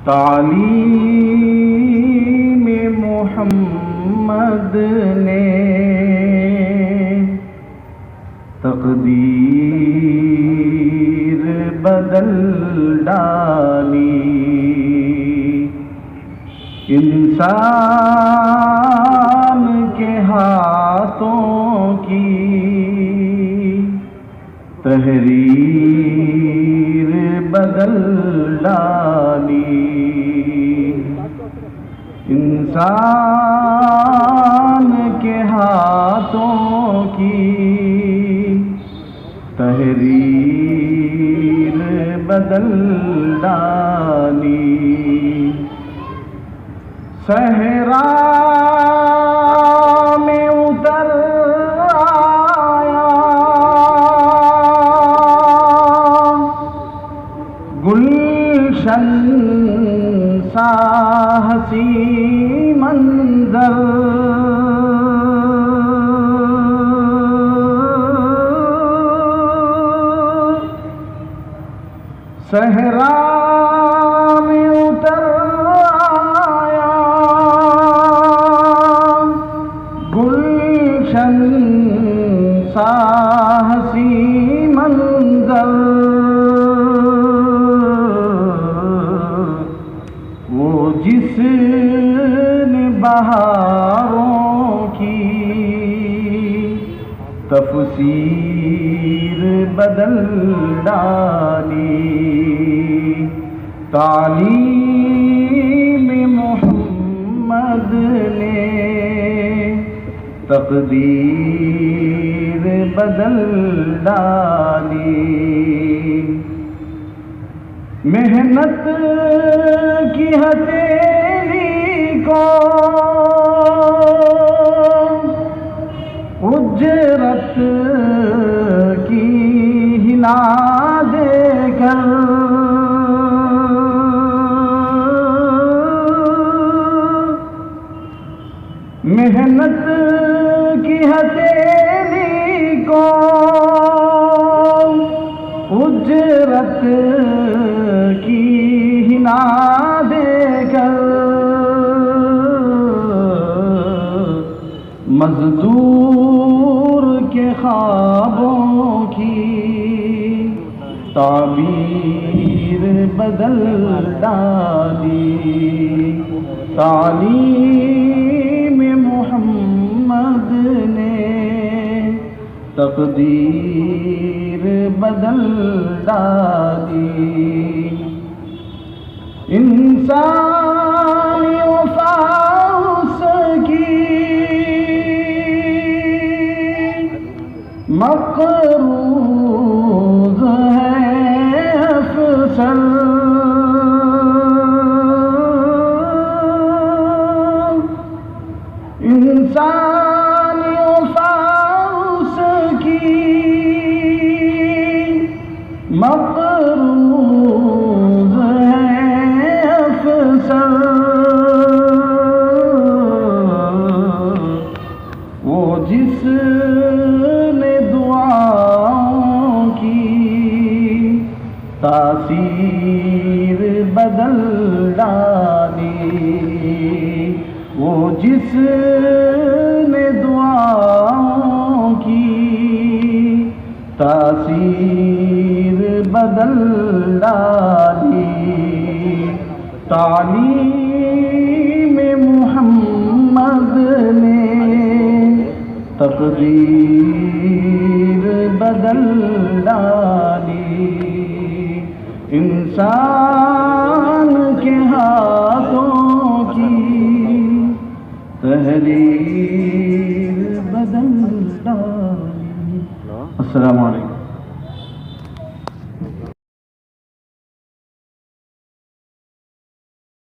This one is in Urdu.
تعلیم محمد نے تقدیر بدل ڈالی، انسان کے ہاتھوں کی تحریر بدل ڈالی، انسان کے ہاتھوں کی تحریر بدل ڈالی۔ صحرا میں اتر آیا گلشن سا حسی منظر، صحرا میں اتر آیا گلشن سا حسی منظر، وہ جس نے بہاروں کی تفسیر بدل ڈالی، تعلیم محمد نے تقدیر بدل ڈالی۔ محنت کی ہتھیلی کو اجرت کی ہنا دے کر، محنت کی ہتھیلی کو اجرت کی ہنا دے کر، مزدور کے خوابوں کی تعبیر بدل ڈالی، تعلیم محمد نے تقدیر بدل ڈالی۔ انسانی وفاس کی مقروض ہے افسر، انسانی وفاس کی مقروض ہے افسر، وہ جس نے دعاؤں کی تاثیر بدل ڈالی، وہ جس نے دعاؤں کی تاثیر بدل ڈالی، تعلیم محمد نے تقدیر بدل ڈالی، انسان کے ہاتھوں کی تحریر بدل ڈالی۔ السلام علیکم۔